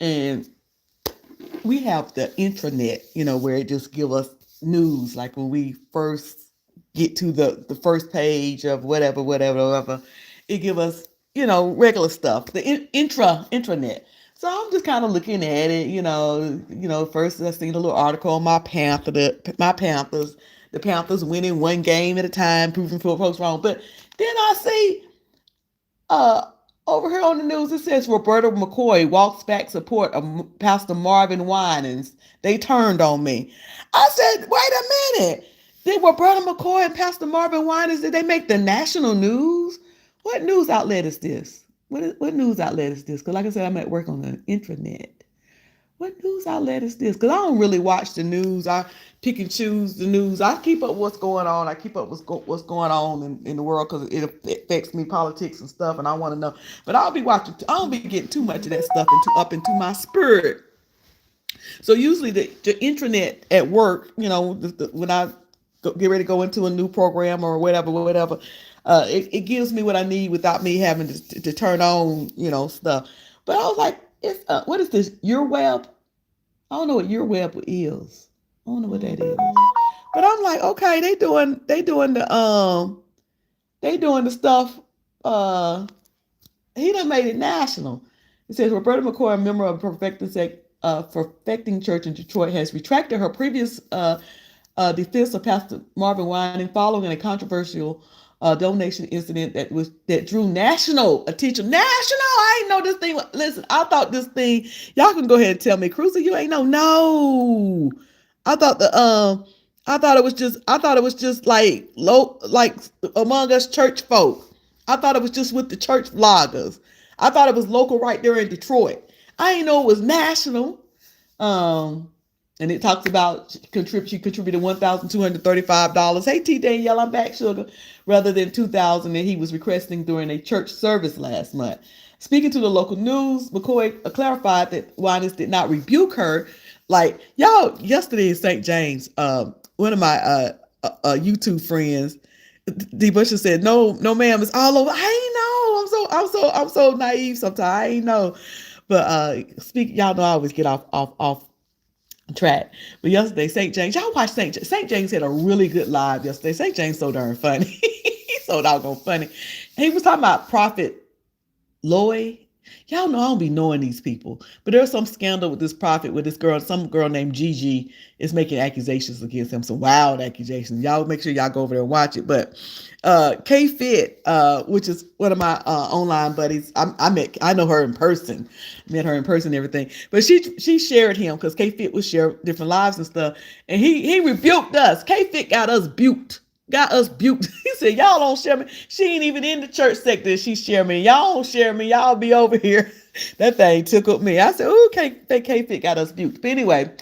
And we have the intranet, where it just give us news. Like when we first get to the first page of whatever, it give us, regular stuff, the intranet. So I'm just kind of looking at it, first I seen a little article on my Panthers. The Panthers winning one game at a time, proving folks wrong. But then I see uh, over here on the news, it says Roberta McCoy walks back support of Pastor Marvin Winans. They turned on me. I said, wait a minute. Did Roberta McCoy and Pastor Marvin Winans, did they make the national news? What news outlet is this? What news outlet is this? Because like I said, I'm at work on the intranet. What news outlet is this? Because I don't really watch the news. I pick and choose the news. I keep up what's going on. I keep up what's going on in the world because it affects me, politics and stuff, and I want to know. But I'll be watching. I don't be getting too much of that stuff into my spirit. So usually the intranet at work, when I get ready to go into a new program or whatever, it gives me what I need without me having to turn on, stuff. But I was like, it's what is this? Your web? I don't know what your web is. I don't know what that is. But I'm like, okay, they doing the stuff. He done made it national. It says Roberta McCoy, a member of Perfecting Church in Detroit, has retracted her previous defense of Pastor Marvin Wining following a controversial donation incident that drew national attention. National, I ain't know this thing. Listen, I thought this thing. Y'all can go ahead and tell me, Cruiser, you ain't know. No, I thought I thought it was just like low, like among us church folk. I thought it was just with the church vloggers. I thought it was local right there in Detroit. I didn't know it was national. Um, and it talks about she contributed $1,235. Hey T Danielle, I'm back, sugar. Rather than $2,000 that he was requesting during a church service last month. Speaking to the local news, McCoy clarified that Winans did not rebuke her. Like y'all, yesterday in St. James, one of my YouTube friends, D. Busher said, "No, ma'am, it's all over." I ain't know. I'm so naive sometimes. I ain't know. But y'all know I always get off track. But yesterday, St. James, y'all watch St. James had a really good live yesterday. St. James so darn funny. He's so doggone funny. And he was talking about Prophet Lloyd. Y'all know I don't be knowing these people, but there's some scandal with this prophet, with some girl named Gigi is making accusations against him, some wild accusations. Y'all make sure y'all go over there and watch it. But K Fit, which is one of my online buddies, I know her in person, met her in person and everything. But she shared him because K Fit would share different lives and stuff, and he rebuked us. K Fit got us buked. Got us buked. He said, y'all don't share me. She ain't even in the church sector. She share me. Y'all don't share me. Y'all be over here. That thing tickled me. I said, ooh, K-Fit got us buked. But anyway,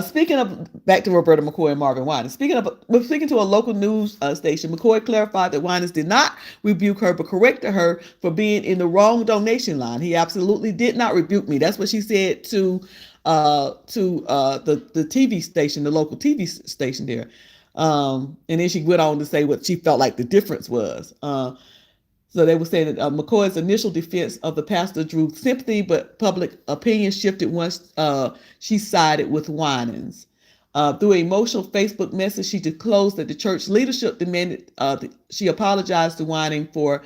speaking of, back to Roberta McCoy and Marvin Winans. Speaking to a local news station, McCoy clarified that Winans did not rebuke her, but corrected her for being in the wrong donation line. He absolutely did not rebuke me. That's what she said to the TV station, the local TV station there. And then she went on to say what she felt like the difference was. So they were saying that McCoy's initial defense of the pastor drew sympathy, but public opinion shifted once she sided with Winans. Through an emotional Facebook message, she disclosed that the church leadership demanded she apologized to Winans for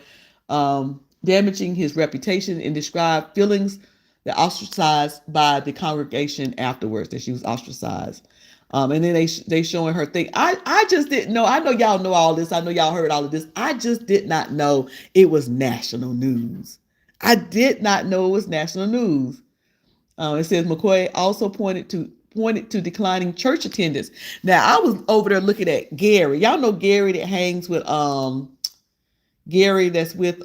damaging his reputation and described feelings that ostracized by the congregation afterwards, that she was ostracized. And then they showing her thing. I just didn't know. I know y'all know all this. I know y'all heard all of this. I just did not know it was national news. I did not know it was national news. It says McCoy also pointed to declining church attendance. Now I was over there looking at Gary. Y'all know Gary that hangs with Gary that's with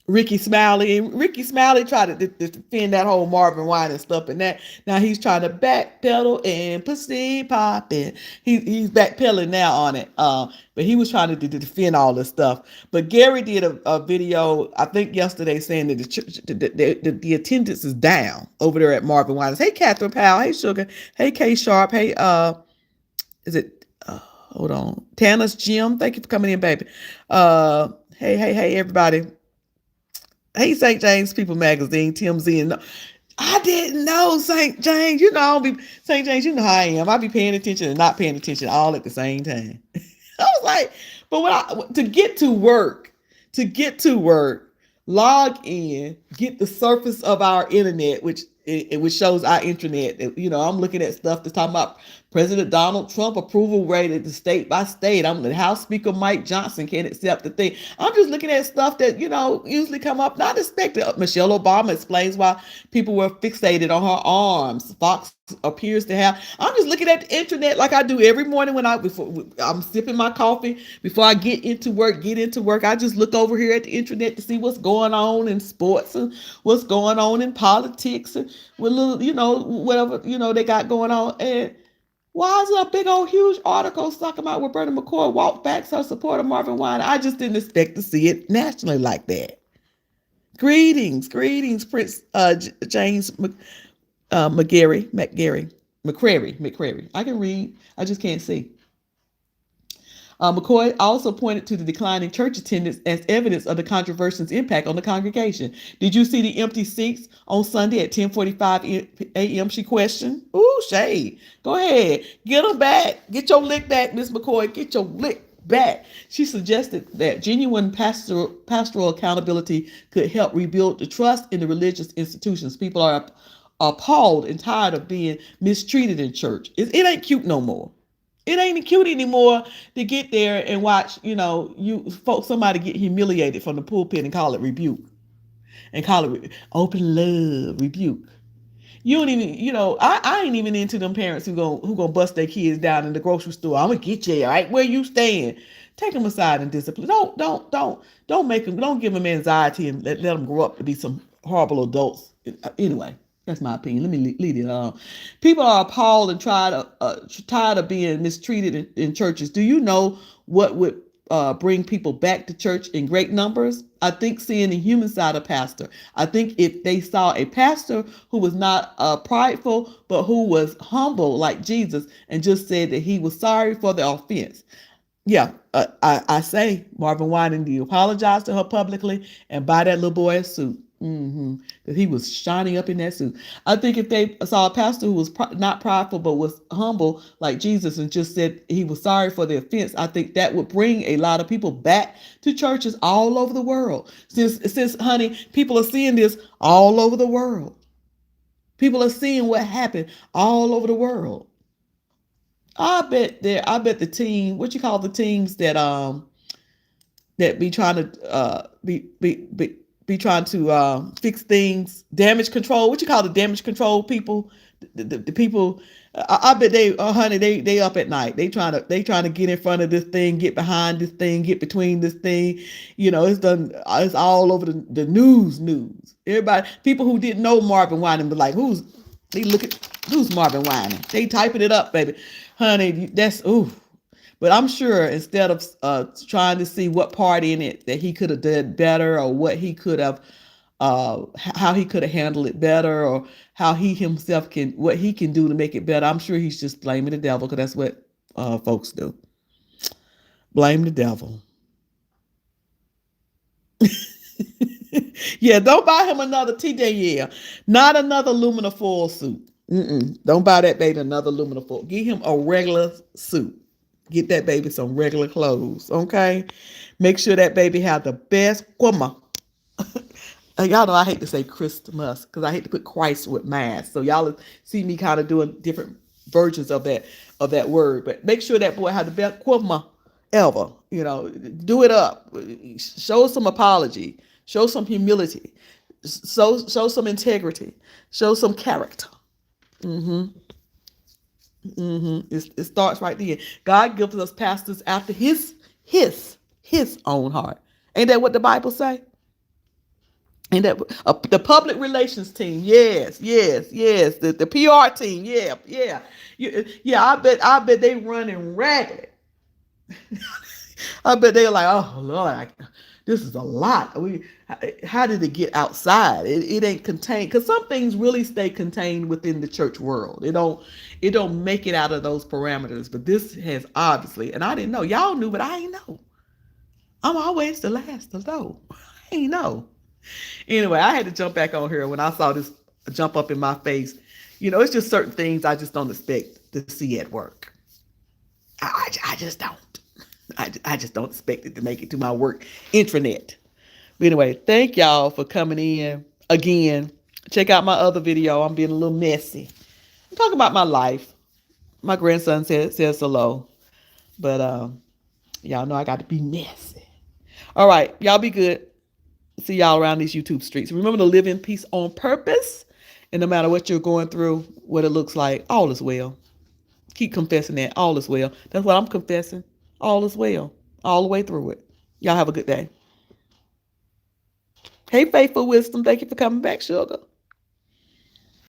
Ricky Smiley, and Ricky Smiley tried to defend that whole Marvin Wine and stuff, and that now he's trying to backpedal and pussy popping. He's backpedaling now on it. But he was trying to defend all this stuff. But Gary did a video, I think yesterday, saying that the attendance is down over there at Marvin Wine. Hey, Catherine Powell. Hey, Sugar. Hey, K Sharp. Hey, is it? Hold on, Tana's Gym. Thank you for coming in, baby. Hey, everybody. Hey, St. James People Magazine, Tim Z. And I didn't know, St. James. You know, I don't be St. James. You know how I am. I be paying attention and not paying attention all at the same time. I was like, but when to get to work, log in, get the surface of our internet, which shows our internet. You know, I'm looking at stuff that's talking about President Donald Trump approval rated to state by state. I'm the House Speaker Mike Johnson can't accept the thing. I'm just looking at stuff that, you know, usually come up. Not expected. Michelle Obama explains why people were fixated on her arms. Fox appears to have. I'm just looking at the internet like I do every morning when before I'm sipping my coffee before I get into work. I just look over here at the internet to see what's going on in sports and what's going on in politics and with little, you know, whatever, you know, they got going on. And why is it a big old huge article talking about Roberta McCoy walked back her support of Marvin Winans? I just didn't expect to see it nationally like that. Greetings, Prince James McCrary. I can read. I just can't see. McCoy also pointed to the decline in church attendance as evidence of the controversial's impact on the congregation. Did you see the empty seats on Sunday at 10:45 a.m.? She questioned. Ooh, shade. Go ahead. Get them back. Get your lick back, Miss McCoy. Get your lick back. She suggested that genuine pastoral accountability could help rebuild the trust in the religious institutions. People are appalled and tired of being mistreated in church. It ain't cute no more. It ain't cute anymore to get there and watch, you know, somebody get humiliated from the pulpit and call it rebuke and call it open love rebuke. You don't even, you know, I ain't even into them parents who gonna bust their kids down in the grocery store. I'm gonna get you right where you stand. Take them aside and discipline. Don't give them anxiety and let them grow up to be some horrible adults. Anyway. That's my opinion. Let me leave it alone. People are appalled and tired of being mistreated in churches. Do you know what would bring people back to church in great numbers? I think seeing the human side of pastor. I think if they saw a pastor who was not prideful, but who was humble like Jesus and just said that he was sorry for the offense. Yeah, I say, Marvin Winans, do you apologize to her publicly and buy that little boy a suit? Because he was shining up in that suit. I think if they saw a pastor who was not prideful but was humble like Jesus and just said he was sorry for the offense, I think that would bring a lot of people back to churches all over the world. Since honey, people are seeing this all over the world. People are seeing what happened all over the world. I bet the team, what you call the teams that be trying to be trying to fix things, damage control. What you call the damage control people? The people. I bet they, honey, they up at night. They trying to get in front of this thing, get behind this thing, get between this thing. You know, it's all over the news. Everybody, people who didn't know Marvin Winans, but like, who's Marvin Winans? They typing it up, baby, honey. That's ooh. But I'm sure instead of trying to see what part in it that he could have done better or what he could have, how he could have handled it better or how he himself what he can do to make it better, I'm sure he's just blaming the devil because that's what folks do. Blame the devil. Yeah, don't buy him another TJ. Yeah, not another aluminum foil suit. Don't buy that baby another aluminum foil. Give him a regular suit. Get that baby some regular clothes, okay? Make sure that baby have the best kwama. Y'all know I hate to say Christmas because I hate to put Christ with mass. So y'all see me kind of doing different versions of that word. But make sure that boy have the best kwama ever. You know, do it up. Show some apology. Show some humility. Show some integrity. Show some character. It starts right there. God gives us pastors after his own heart. Ain't that what the Bible say? Ain't that the public relations team? Yes. The PR team. Yeah. I bet they running ragged. I bet they're like, oh Lord, this is a lot. How did it get outside? It ain't contained because some things really stay contained within the church world. It don't make it out of those parameters. But this has obviously, and I didn't know. Y'all knew, but I ain't know. I'm always the last to know. I ain't know. Anyway, I had to jump back on here when I saw this jump up in my face. You know, it's just certain things I just don't expect to see at work. I just don't. I just don't expect it to make it to my work intranet. But anyway, thank y'all for coming in again. Check out my other video. I'm being a little messy. I'm talking about my life. My grandson says hello. But y'all know I got to be messy. All right, y'all be good. See y'all around these YouTube streets. Remember to live in peace on purpose. And no matter what you're going through, what it looks like, all is well. Keep confessing that. All is well. That's what I'm confessing. All is well. All the way through it. Y'all have a good day. Hey, Faithful Wisdom. Thank you for coming back, sugar.